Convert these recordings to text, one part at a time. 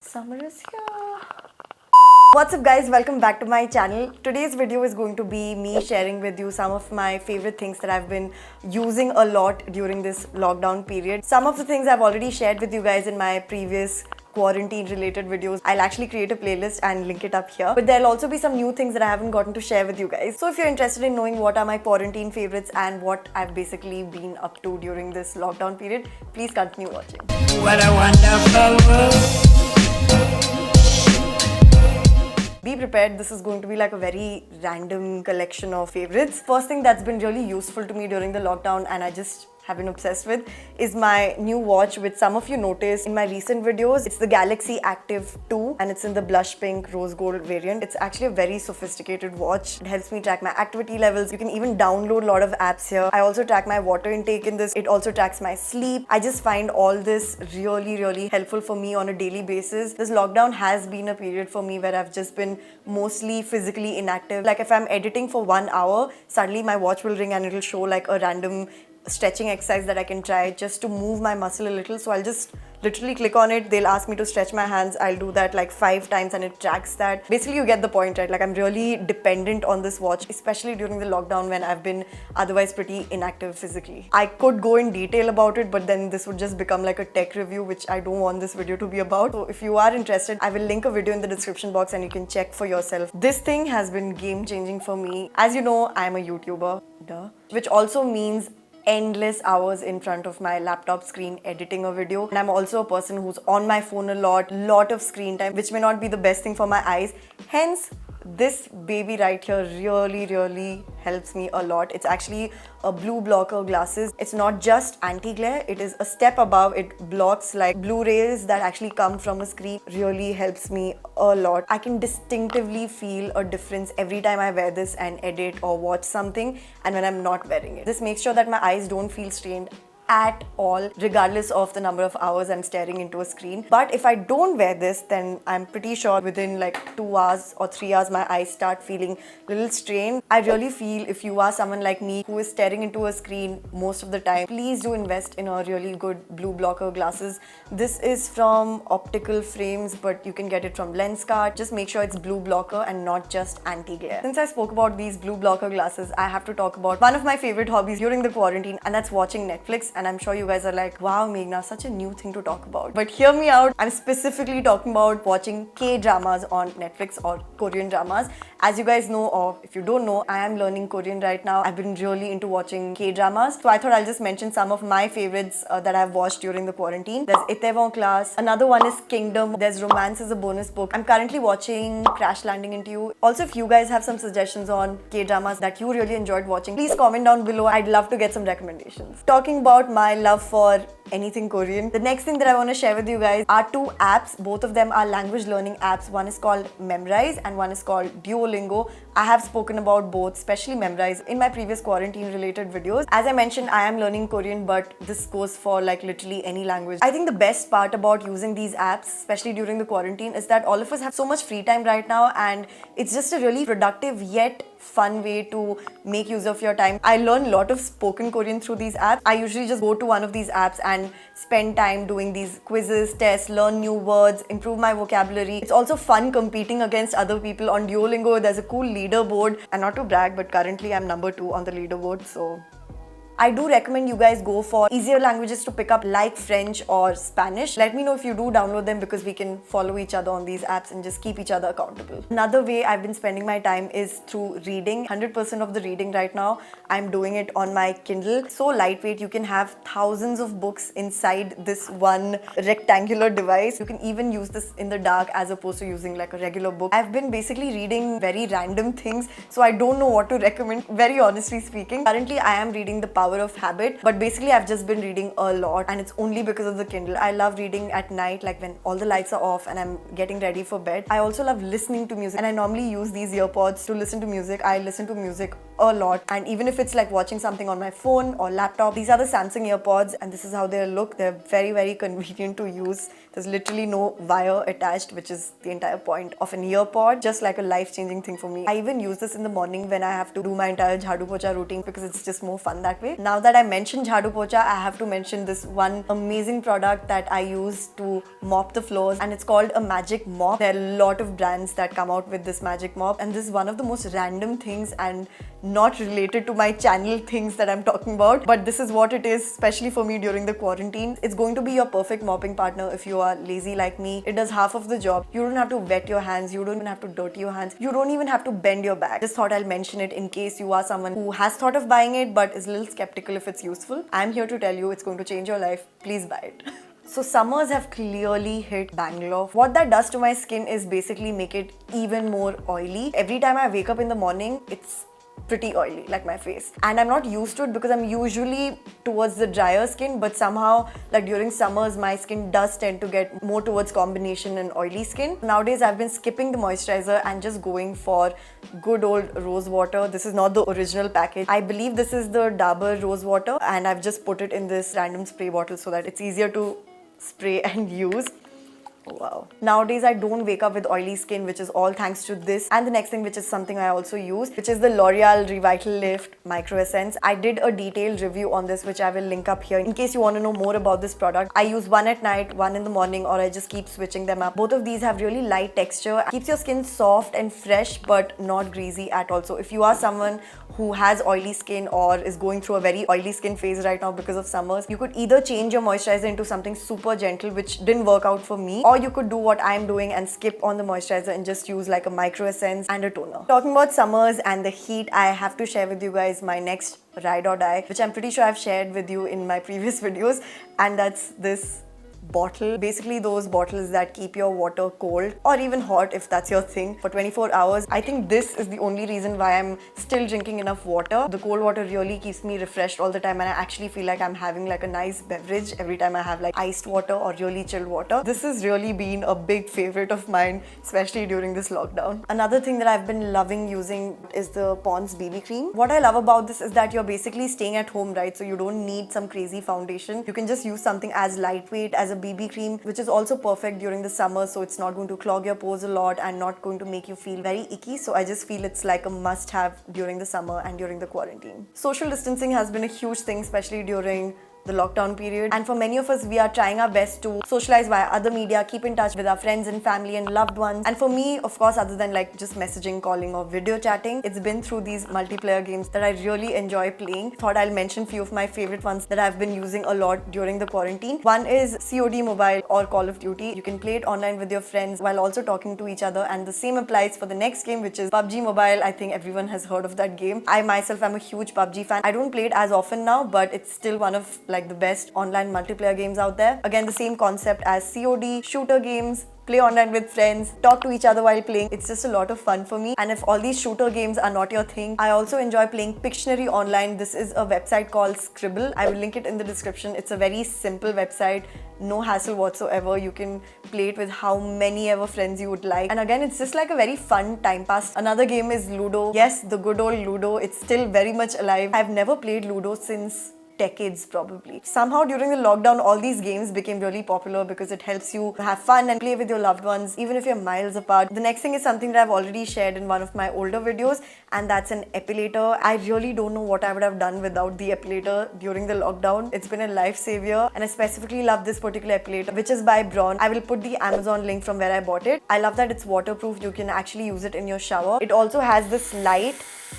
Summer is here. What's up guys, welcome back to my channel. Today's video is going to be me sharing with you some of my favorite things that I've been using a lot during this lockdown period. Some of the things I've already shared with you guys in my previous quarantine related videos. I'll actually create a playlist and link it up here. But there'll also be some new things that I haven't gotten to share with you guys. So if you're interested in knowing what are my quarantine favorites and what I've basically been up to during this lockdown period, please continue watching. What a wonderful world. Be prepared, this is going to be like a very random collection of favorites. First thing that's been really useful to me during the lockdown and I just have been obsessed with is my new watch, which some of you noticed in my recent videos. It's the Galaxy Active 2 and it's in the blush pink rose gold variant. It's actually a very sophisticated watch. It helps me track my activity levels. You can even download a lot of apps here. I also track my water intake in this. It also tracks my sleep. I just find all this really helpful for me on a daily basis. This lockdown has been a period for me where I've just been mostly physically inactive. Like if I'm editing for 1 hour, suddenly my watch will ring and it'll show like a random stretching exercise that I can try just to move my muscle a little. So I'll just literally click on it. They'll ask me to stretch my hands. I'll do that like 5 times and it tracks that. Basically you get the point, right? Like I'm really dependent on this watch, especially during the lockdown when I've been otherwise pretty inactive physically. I could go in detail about it, but then this would just become like a tech review, which I don't want this video to be about. So if you are interested, I will link a video in the description box and you can check for yourself. This thing has been game changing for me. As you know, I'm a YouTuber, which also means endless hours in front of my laptop screen editing a video. And I'm also a person who's on my phone a lot of screen time, which may not be the best thing for my eyes. Hence, this baby right here really helps me a lot. It's actually a blue blocker glasses. It's not just anti-glare, it is a step above. It blocks like blue rays that actually come from a screen. Really helps me a lot. I can distinctively feel a difference every time I wear this and edit or watch something and when I'm not wearing it. This makes sure that my eyes don't feel strained at all, regardless of the number of hours I'm staring into a screen. But if I don't wear this, then I'm pretty sure within like 2 hours or 3 hours my eyes start feeling a little strained. I really feel if you are someone like me who is staring into a screen most of the time, please do invest in a really good blue blocker glasses. This is from Optical Frames, but you can get it from Lenskart. Just make sure it's blue blocker and not just anti-glare. Since I spoke about these blue blocker glasses, I have to talk about one of my favorite hobbies during the quarantine, and that's watching Netflix. And I'm sure you guys are like, wow, Meghna, such a new thing to talk about. But hear me out. I'm specifically talking about watching K-dramas on Netflix or Korean dramas. As you guys know, or if you don't know, I am learning Korean right now. I've been really into watching K-dramas. So I thought I'll just mention some of my favorites that I've watched during the quarantine. There's Itaewon Class. Another one is Kingdom. There's Romance is a Bonus Book. I'm currently watching Crash Landing Into You. Also, if you guys have some suggestions on K-dramas that you really enjoyed watching, please comment down below. I'd love to get some recommendations. Talking about my love for anything Korean, the next thing that I want to share with you guys are 2 apps. Both of them are language learning apps. One is called Memrise and one is called Duolingo. I have spoken about both, especially Memrise, in my previous quarantine related videos. As I mentioned, I am learning Korean, but this goes for like literally any language. I think the best part about using these apps, especially during the quarantine, is that all of us have so much free time right now and it's just a really productive yet fun way to make use of your time. I learn a lot of spoken Korean through these apps. I usually just go to one of these apps and spend time doing these quizzes, tests, learn new words, improve my vocabulary. It's also fun competing against other people. On Duolingo, there's a cool leaderboard, and not to brag, but currently I'm number 2 on the leaderboard, so I do recommend you guys go for easier languages to pick up like French or Spanish. Let me know if you do download them because we can follow each other on these apps and just keep each other accountable. Another way I've been spending my time is through reading. 100% of the reading right now, I'm doing it on my Kindle. So lightweight, you can have thousands of books inside this one rectangular device. You can even use this in the dark as opposed to using like a regular book. I've been basically reading very random things, so I don't know what to recommend, very honestly speaking. Currently, I am reading The Power of Habit, but basically I've just been reading a lot and it's only because of the Kindle. I love reading at night, like when all the lights are off and I'm getting ready for bed. I also love listening to music and I normally use these earpods to listen to music. I listen to music a lot. And even if it's like watching something on my phone or laptop, these are the Samsung earpods, and this is how they look. They're very, very convenient to use. There's literally no wire attached, which is the entire point of an earpod. Just like a life-changing thing for me. I even use this in the morning when I have to do my entire jhadu pocha routine because it's just more fun that way. Now that I mentioned jhadu pocha, I have to mention this one amazing product that I use to mop the floors, and it's called a magic mop. There are a lot of brands that come out with this magic mop, and this is one of the most random things and not related to my channel things that I'm talking about, but this is what it is, especially for me during the quarantine. It's going to be your perfect mopping partner if you are lazy like me. It does half of the job. You don't have to wet your hands, you don't even have to dirty your hands, you don't even have to bend your back. Just thought I'll mention it in case you are someone who has thought of buying it but is a little skeptical if it's useful. I'm here to tell you it's going to change your life. Please buy it. So summers have clearly hit Bangalore. What that does to my skin is basically make it even more oily. Every time I wake up in the morning, it's pretty oily, like my face. And I'm not used to it because I'm usually towards the drier skin, but somehow like during summers, my skin does tend to get more towards combination and oily skin. Nowadays, I've been skipping the moisturizer and just going for good old rose water. This is not the original package. I believe this is the Dabur rose water, and I've just put it in this random spray bottle so that it's easier to spray and use. Wow. Nowadays, I don't wake up with oily skin, which is all thanks to this. And the next thing, which is something I also use, which is the L'Oreal Revital Lift Micro Essence. I did a detailed review on this, which I will link up here in case you want to know more about this product. I use one at night, one in the morning, or I just keep switching them up. Both of these have really light texture, keeps your skin soft and fresh, but not greasy at all. So if you are someone who has oily skin or is going through a very oily skin phase right now because of summers, you could either change your moisturizer into something super gentle, which didn't work out for me, or you could do what I'm doing and skip on the moisturizer and just use like a micro essence and a toner. Talking about summers and the heat, I have to share with you guys my next ride or die, which I'm pretty sure I've shared with you in my previous videos, and that's this bottle. Basically those bottles that keep your water cold or even hot if that's your thing for 24 hours. I think this is the only reason why I'm still drinking enough water. The cold water really keeps me refreshed all the time, and I actually feel like I'm having like a nice beverage every time I have like iced water or really chilled water. This has really been a big favorite of mine, especially during this lockdown. Another thing that I've been loving using is the Pond's BB cream. What I love about this is that you're basically staying at home, right? So you don't need some crazy foundation. You can just use something as lightweight as a BB cream, which is also perfect during the summer, so it's not going to clog your pores a lot and not going to make you feel very icky. So I just feel it's like a must-have during the summer and during the quarantine. Social distancing has been a huge thing, especially during the lockdown period, and for many of us, we are trying our best to socialize via other media, keep in touch with our friends and family and loved ones. And for me, of course, other than like just messaging, calling or video chatting, it's been through these multiplayer games that I really enjoy playing. Thought I'll mention few of my favorite ones that I've been using a lot during the quarantine. One is COD Mobile or Call of Duty. You can play it online with your friends while also talking to each other, and the same applies for the next game, which is PUBG Mobile. I think everyone has heard of that game. I myself am a huge PUBG fan. I don't play it as often now, but it's still one of like the best online multiplayer games out there. Again, the same concept as COD, shooter games, play online with friends, talk to each other while playing. It's just a lot of fun for me. And if all these shooter games are not your thing, I also enjoy playing Pictionary online. This is a website called Scribble. I will link it in the description. It's a very simple website, no hassle whatsoever. You can play it with how many ever friends you would like. And again, it's just like a very fun time pass. Another game is Ludo. Yes, the good old Ludo. It's still very much alive. I've never played Ludo since decades probably. Somehow during the lockdown, all these games became really popular because it helps you have fun and play with your loved ones, even if you're miles apart. The next thing is something that I've already shared in one of my older videos, and that's an epilator. I really don't know what I would have done without the epilator during the lockdown. It's been a lifesaver, and I specifically love this particular epilator, which is by Braun. I will put the Amazon link from where I bought it. I love that it's waterproof. You can actually use it in your shower. It also has this light,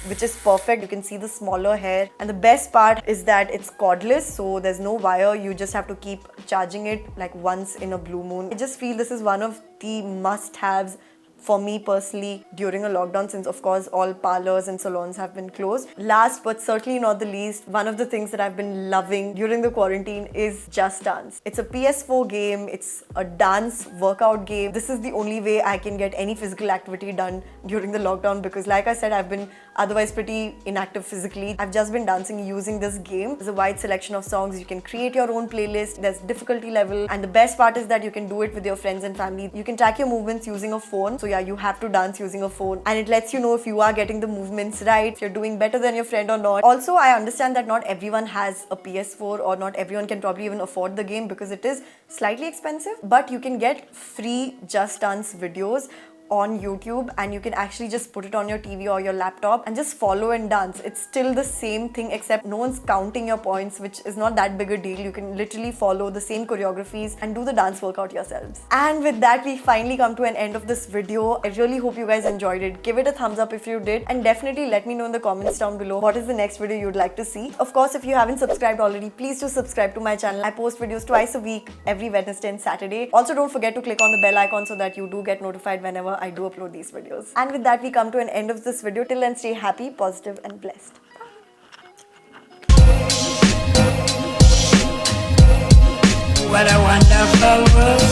which is perfect. You can see the smaller hair, and the best part is that it's cordless, so there's no wire. You just have to keep charging it like once in a blue moon. I just feel this is one of the must-haves for me personally during a lockdown, since of course all parlors and salons have been closed. Last but certainly not the least, one of the things that I've been loving during the quarantine is Just Dance. It's a PS4 game. It's a dance workout game. This is the only way I can get any physical activity done during the lockdown, because like I said, I've been otherwise pretty inactive physically. I've just been dancing using this game. There's a wide selection of songs. You can create your own playlist. There's difficulty level, and the best part is that you can do it with your friends and family. You can track your movements using a phone, so yeah, you have to dance using a phone, and it lets you know if you are getting the movements right, if you're doing better than your friend or not. Also, I understand that not everyone has a PS4 or not everyone can probably even afford the game because it is slightly expensive, but you can get free Just Dance videos on YouTube, and you can actually just put it on your TV or your laptop and just follow and dance. It's still the same thing, except no one's counting your points, which is not that big a deal. You can literally follow the same choreographies and do the dance workout yourselves. And with that, we finally come to an end of this video. I really hope you guys enjoyed it. Give it a thumbs up if you did, and definitely let me know in the comments down below what is the next video you'd like to see. Of course, if you haven't subscribed already, please do subscribe to my channel. I post videos twice a week, every Wednesday and Saturday. Also, don't forget to click on the bell icon so that you do get notified whenever I do upload these videos. And with that, we come to an end of this video. Till then, stay happy, positive and blessed. What a wonderful world.